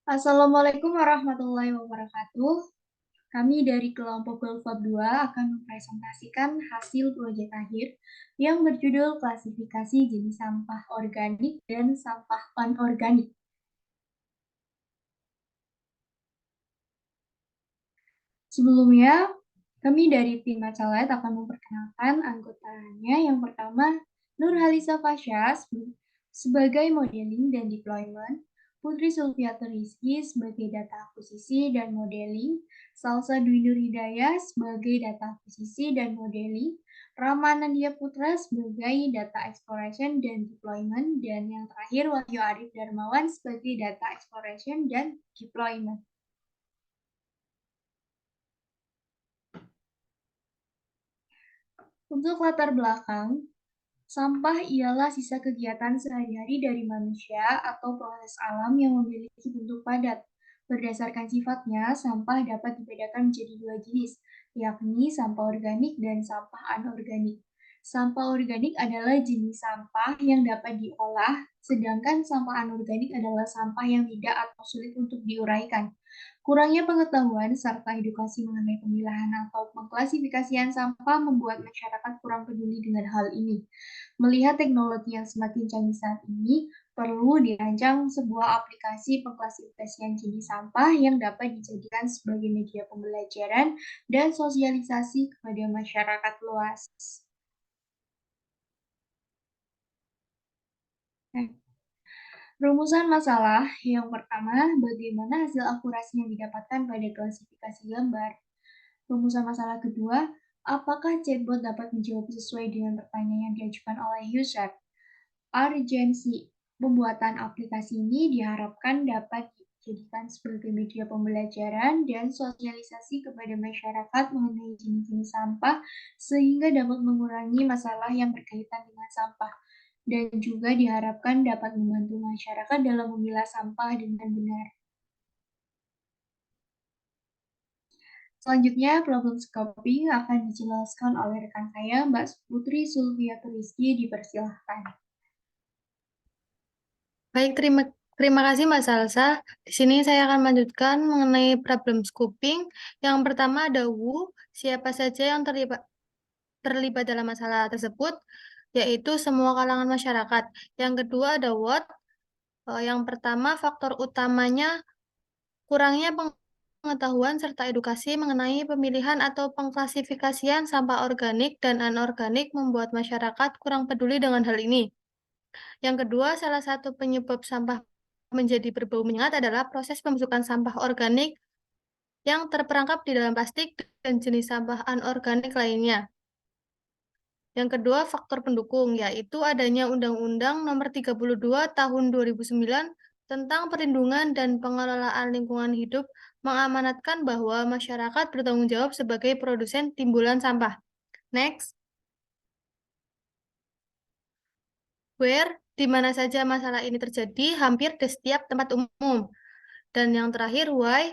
Assalamualaikum warahmatullahi wabarakatuh. Kami dari kelompok Gulfab 2 akan mempresentasikan hasil proyek akhir yang berjudul klasifikasi jenis sampah organik dan sampah anorganik. Sebelumnya, kami dari tim Macalet akan memperkenalkan anggotanya. Yang pertama, Nurhalisa Fasya sebagai modeling dan deployment, Putri Sulfiatur Rizky sebagai data akuisisi dan modeling, Salsa Dwi Nur Hidayah sebagai data akuisisi dan modeling, Rama Nandia Putra sebagai data exploration dan deployment, dan yang terakhir Wahyu Arif Darmawan sebagai data exploration dan deployment. Untuk latar belakang, sampah ialah sisa kegiatan sehari-hari dari manusia atau proses alam yang memiliki bentuk padat. Berdasarkan sifatnya, sampah dapat dibedakan menjadi dua jenis, yakni sampah organik dan sampah anorganik. Sampah organik adalah jenis sampah yang dapat diolah, sedangkan sampah anorganik adalah sampah yang tidak atau sulit untuk diuraikan. Kurangnya pengetahuan serta edukasi mengenai pemilahan atau pengklasifikasian sampah membuat masyarakat kurang peduli dengan hal ini. Melihat teknologi yang semakin canggih saat ini, perlu dirancang sebuah aplikasi pengklasifikasian jenis sampah yang dapat dijadikan sebagai media pembelajaran dan sosialisasi kepada masyarakat luas. Rumusan masalah yang pertama, bagaimana hasil akurasi yang didapatkan pada klasifikasi gambar. Rumusan masalah kedua, apakah chatbot dapat menjawab sesuai dengan pertanyaan yang diajukan oleh user? Urgensi pembuatan aplikasi ini diharapkan dapat dijadikan sebagai media pembelajaran dan sosialisasi kepada masyarakat mengenai jenis-jenis sampah sehingga dapat mengurangi masalah yang berkaitan dengan sampah dan juga diharapkan dapat membantu masyarakat dalam memilah sampah dengan benar. Selanjutnya, problem scoping akan dijelaskan oleh rekan saya, Mbak Putri Sulfiatur Rizky, dipersilahkan. Baik, terima kasih Mbak Salsa. Di sini saya akan melanjutkan mengenai problem scoping. Yang pertama ada who, siapa saja yang terlibat dalam masalah tersebut, yaitu semua kalangan masyarakat. Yang kedua ada what. Yang pertama faktor utamanya kurangnya pengetahuan serta edukasi mengenai pemilihan atau pengklasifikasian sampah organik dan anorganik membuat masyarakat kurang peduli dengan hal ini. Yang kedua, salah satu penyebab sampah menjadi berbau menyengat adalah proses pembusukan sampah organik yang terperangkap di dalam plastik dan jenis sampah anorganik lainnya. Yang kedua, faktor pendukung, yaitu adanya Undang-Undang Nomor 32 Tahun 2009 tentang Perlindungan dan Pengelolaan Lingkungan Hidup mengamanatkan bahwa masyarakat bertanggung jawab sebagai produsen timbulan sampah. Next. Where, di mana saja masalah ini terjadi, hampir di setiap tempat umum. Dan yang terakhir, why,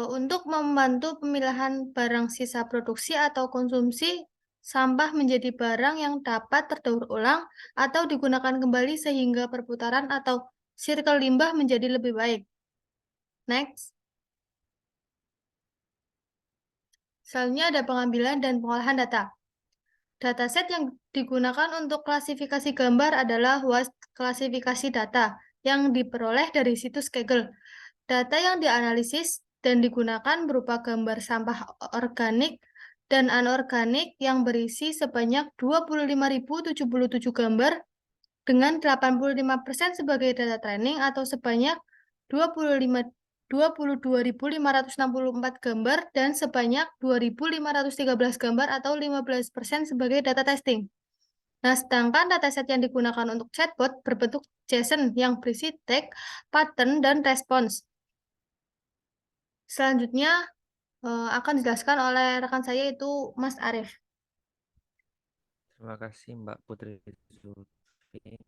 untuk membantu pemilahan barang sisa produksi atau konsumsi, sampah menjadi barang yang dapat terdaur ulang atau digunakan kembali sehingga perputaran atau circle limbah menjadi lebih baik. Next. Selanjutnya ada pengambilan dan pengolahan data. Dataset yang digunakan untuk klasifikasi gambar adalah WASD klasifikasi data yang diperoleh dari situs Kaggle. Data yang dianalisis dan digunakan berupa gambar sampah organik dan anorganik yang berisi sebanyak 25.077 gambar dengan 85% sebagai data training atau sebanyak 22.564 gambar dan sebanyak 2.513 gambar atau 15% sebagai data testing. Nah, sedangkan dataset yang digunakan untuk chatbot berbentuk JSON yang berisi tag, pattern, dan respons. Selanjutnya akan dijelaskan oleh rekan saya itu Mas Arief. Terima kasih Mbak Putri Zulfi.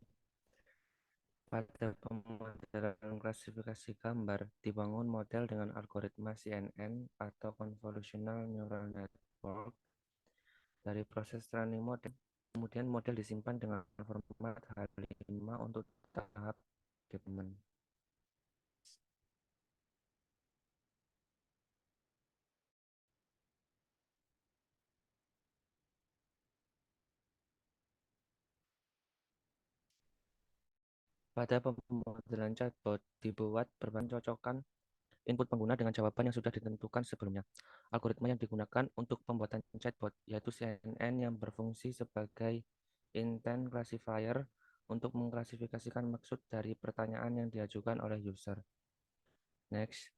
Pada pemodelan klasifikasi gambar, dibangun model dengan algoritma CNN atau Convolutional Neural Network. Dari proses training model, kemudian model disimpan dengan format H5 untuk tahap development. Pada pemodelan chatbot dibuat berpencocokan input pengguna dengan jawaban yang sudah ditentukan sebelumnya. Algoritma yang digunakan untuk pembuatan chatbot yaitu CNN yang berfungsi sebagai intent classifier untuk mengklasifikasikan maksud dari pertanyaan yang diajukan oleh user. Next.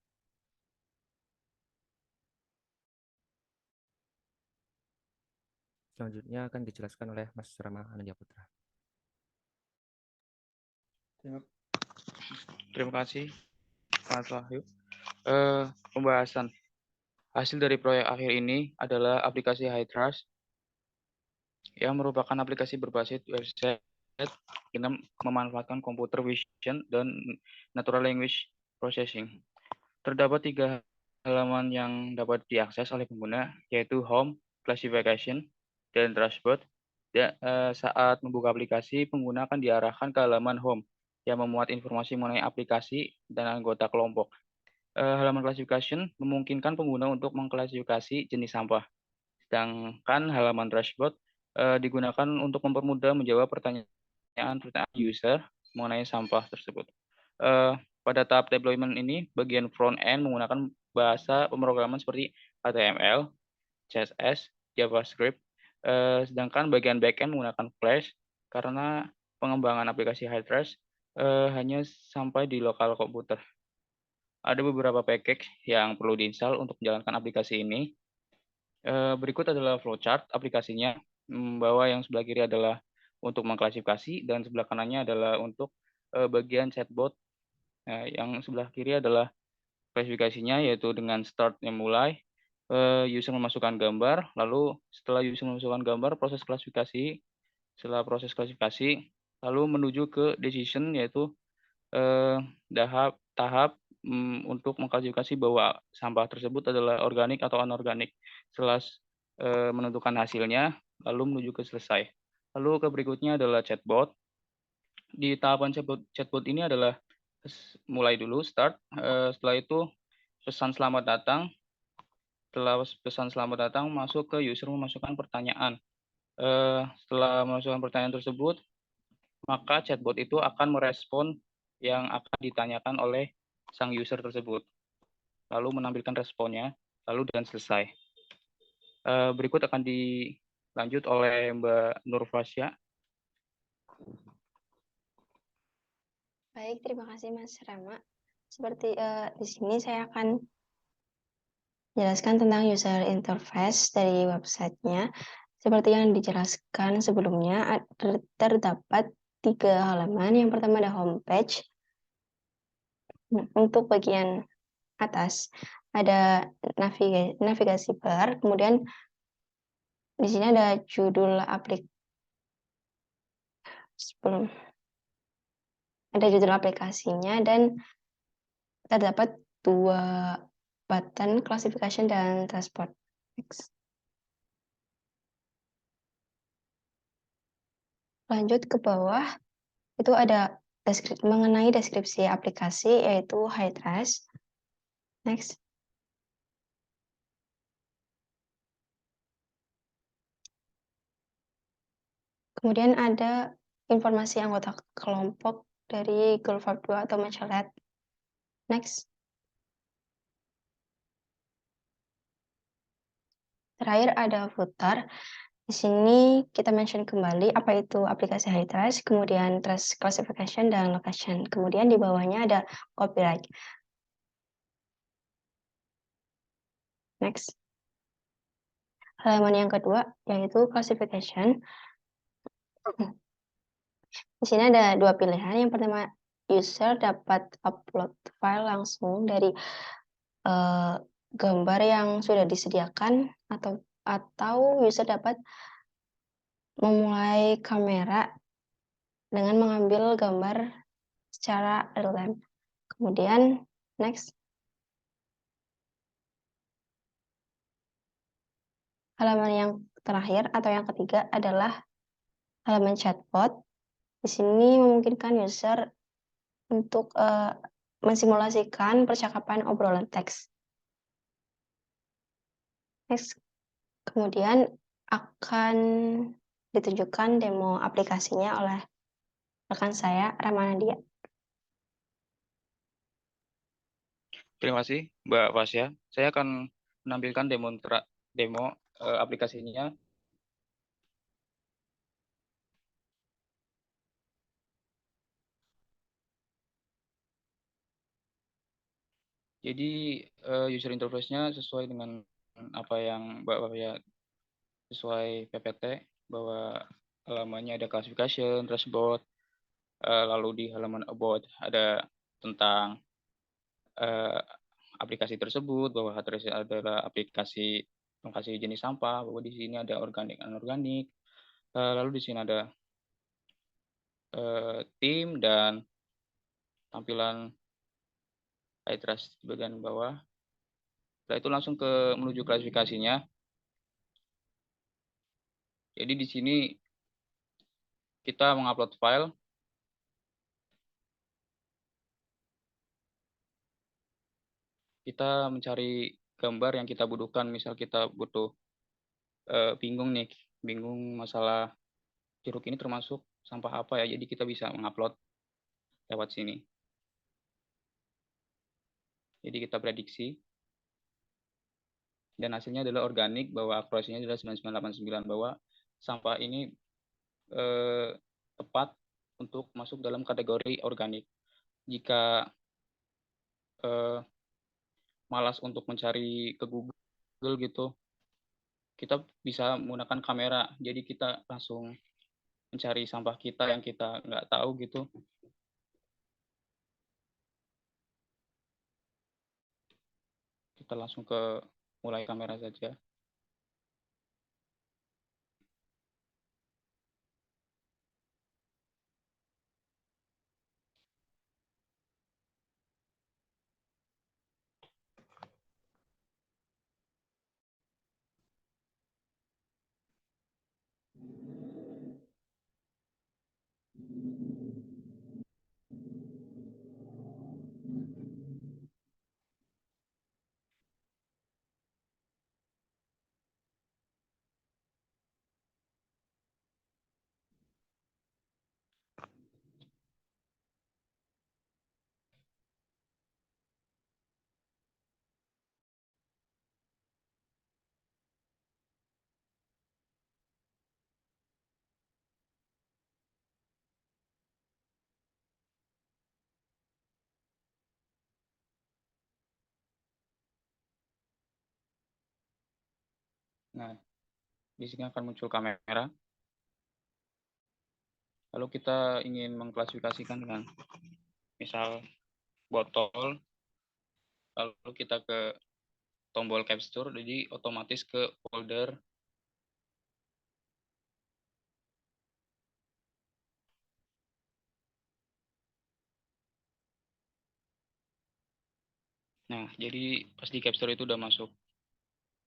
Selanjutnya akan dijelaskan oleh Mas Rama Anandya Putra. Terima kasih, Mas Wahyu. Pembahasan hasil dari proyek akhir ini adalah aplikasi HiTrust yang merupakan aplikasi berbasis website dengan memanfaatkan computer vision dan natural language processing. Terdapat 3 halaman yang dapat diakses oleh pengguna, yaitu Home, Classification, dan Dashboard. Saat membuka aplikasi, pengguna akan diarahkan ke halaman Home yang memuat informasi mengenai aplikasi dan anggota kelompok. Halaman Classification memungkinkan pengguna untuk mengklasifikasi jenis sampah, sedangkan halaman Dashboard digunakan untuk mempermudah menjawab pertanyaan user mengenai sampah tersebut. Pada tahap deployment ini, bagian front end menggunakan bahasa pemrograman seperti HTML, CSS, JavaScript, sedangkan bagian backend menggunakan Flash karena pengembangan aplikasi HiTrust hanya sampai di lokal komputer. Ada beberapa package yang perlu diinstal untuk menjalankan aplikasi ini. Berikut adalah flowchart aplikasinya, bahwa yang sebelah kiri adalah untuk mengklasifikasi dan sebelah kanannya adalah untuk bagian chatbot. Yang sebelah kiri adalah klasifikasinya, yaitu dengan start yang mulai, user memasukkan gambar, lalu setelah user memasukkan gambar, setelah proses klasifikasi, lalu menuju ke decision, yaitu tahap untuk mengklasifikasi bahwa sampah tersebut adalah organik atau anorganik. Setelah menentukan hasilnya, lalu menuju ke selesai. Lalu ke berikutnya adalah chatbot. Di tahapan chatbot ini adalah mulai dulu, start. Setelah itu pesan selamat datang. Setelah pesan selamat datang, masuk ke user memasukkan pertanyaan. Setelah memasukkan pertanyaan tersebut, maka chatbot itu akan merespon yang akan ditanyakan oleh sang user tersebut. Lalu menampilkan responnya, lalu dan selesai. Berikut akan dilanjut oleh Mbak Nurfasya. Baik, terima kasih Mas Rama. Seperti di sini saya akan jelaskan tentang user interface dari websitenya. Seperti yang dijelaskan sebelumnya, terdapat 3 halaman. Yang pertama ada homepage. Untuk bagian atas ada navigasi bar, kemudian di sini ada judul aplikasinya dan terdapat 2 button classification dan transport. Next. Lanjut ke bawah, itu ada mengenai deskripsi aplikasi, yaitu HiTrust. Next. Kemudian ada informasi anggota kelompok dari Gulfab 2 atau Macelet. Next. Terakhir ada footer. Di sini kita mention kembali apa itu aplikasi HiTrust, kemudian trust classification dan location. Kemudian di bawahnya ada copyright. Next. Halaman yang kedua yaitu classification. Di sini ada 2 pilihan. Yang pertama, user dapat upload file langsung dari gambar yang sudah disediakan, atau user dapat memulai kamera dengan mengambil gambar secara real time. Kemudian next. Halaman yang terakhir atau yang ketiga adalah halaman chatbot. Di sini memungkinkan user untuk mensimulasikan percakapan obrolan teks. Next. Kemudian akan ditunjukkan demo aplikasinya oleh rekan saya, Ramana Dia. Terima kasih, Mbak Fasya. Saya akan menampilkan demo aplikasinya. Jadi user interface-nya sesuai dengan apa yang Mbak Fasya sesuai PPT, bahwa halamannya ada classification, dashboard, lalu di halaman about ada tentang aplikasi tersebut, bahwa Hatris adalah aplikasi pengkaji jenis sampah, bahwa di sini ada organik anorganik, lalu di sini ada tim dan tampilan Hatris di bagian bawah. Setelah itu langsung menuju klasifikasinya. Jadi di sini kita mengupload file. Kita mencari gambar yang kita butuhkan. Misal kita butuh bingung masalah jeruk ini termasuk sampah apa ya. Jadi kita bisa mengupload lewat sini. Jadi kita prediksi. Dan hasilnya adalah organik, bahwa akurasinya adalah 9989, bahwa sampah ini tepat untuk masuk dalam kategori organik. Jika malas untuk mencari ke Google gitu, kita bisa menggunakan kamera. Jadi kita langsung mencari sampah kita yang kita nggak tahu gitu. Kita langsung ke mulai kamera saja. Nah, di sini akan muncul kamera. Lalu kita ingin mengklasifikasikan dengan misal botol, lalu kita ke tombol capture, jadi otomatis ke folder. Nah, jadi pas di capture itu udah masuk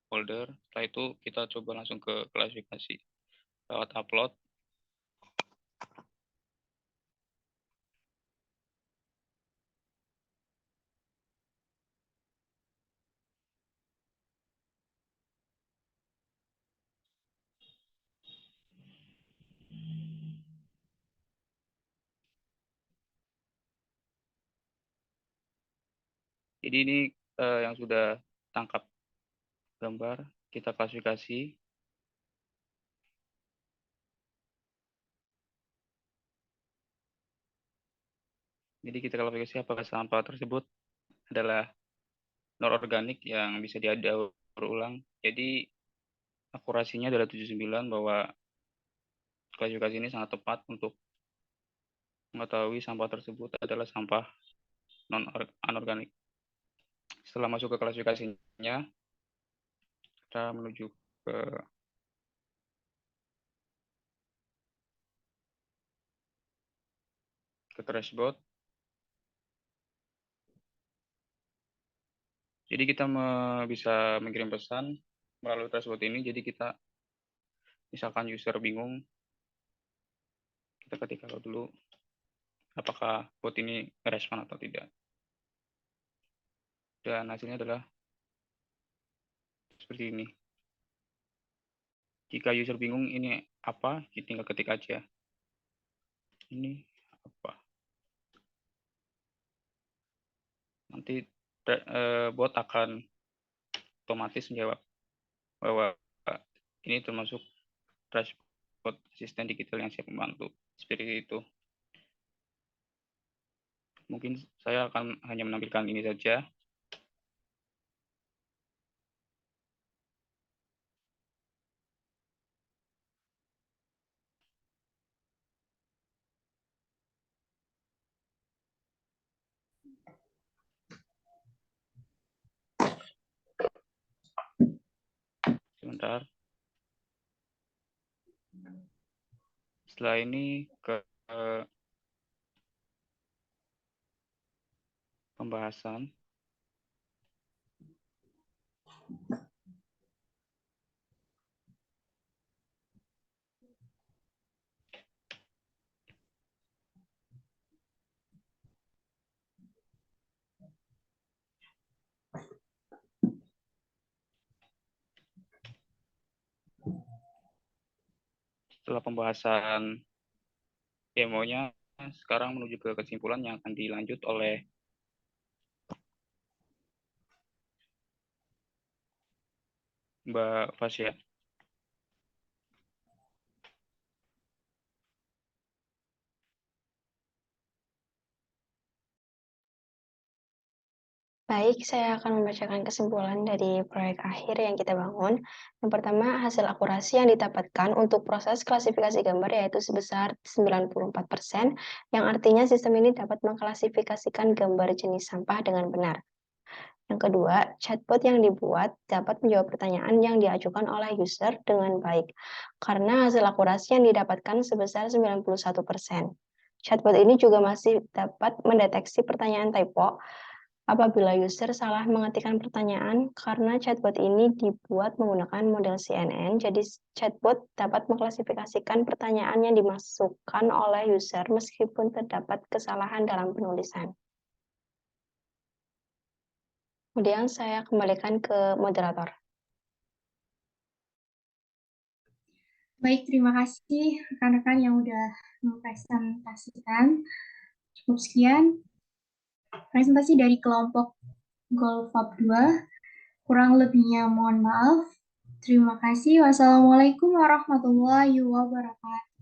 folder. Setelah itu kita coba langsung ke klasifikasi lewat upload. Jadi ini yang sudah tangkap gambar, kita klasifikasi. Jadi kita klasifikasi apakah sampah tersebut adalah non-organik yang bisa didaur ulang. Jadi akurasinya adalah 79, bahwa klasifikasi ini sangat tepat untuk mengetahui sampah tersebut adalah sampah non-anorganik. Setelah masuk ke klasifikasinya, kita menuju ke dashboard. Jadi kita bisa mengirim pesan melalui dashboard ini. Jadi kita, misalkan user bingung, kita ketik dulu apakah bot ini merespon atau tidak. Dan hasilnya adalah seperti ini. Jika user bingung ini apa, tinggal ketik aja. Ini apa. Nanti bot akan otomatis menjawab bahwa ini termasuk dashboard asisten digital yang siap membantu. Seperti itu. Mungkin saya akan hanya menampilkan ini saja. Sebentar. Setelah ini ke pembahasan. Setelah pembahasan demonya, sekarang menuju ke kesimpulan yang akan dilanjut oleh Mbak Fasya. Baik, saya akan membacakan kesimpulan dari proyek akhir yang kita bangun. Yang pertama, hasil akurasi yang didapatkan untuk proses klasifikasi gambar yaitu sebesar 94%, yang artinya sistem ini dapat mengklasifikasikan gambar jenis sampah dengan benar. Yang kedua, chatbot yang dibuat dapat menjawab pertanyaan yang diajukan oleh user dengan baik, karena hasil akurasi yang didapatkan sebesar 91%. Chatbot ini juga masih dapat mendeteksi pertanyaan typo apabila user salah mengetikkan pertanyaan, karena chatbot ini dibuat menggunakan model CNN, jadi chatbot dapat mengklasifikasikan pertanyaan yang dimasukkan oleh user meskipun terdapat kesalahan dalam penulisan. Kemudian saya kembalikan ke moderator. Baik, terima kasih rekan-rekan yang udah mempresentasikan. Cukup sekian presentasi dari kelompok Golfab 2. Kurang lebihnya mohon maaf. Terima kasih. Wassalamualaikum warahmatullahi wabarakatuh.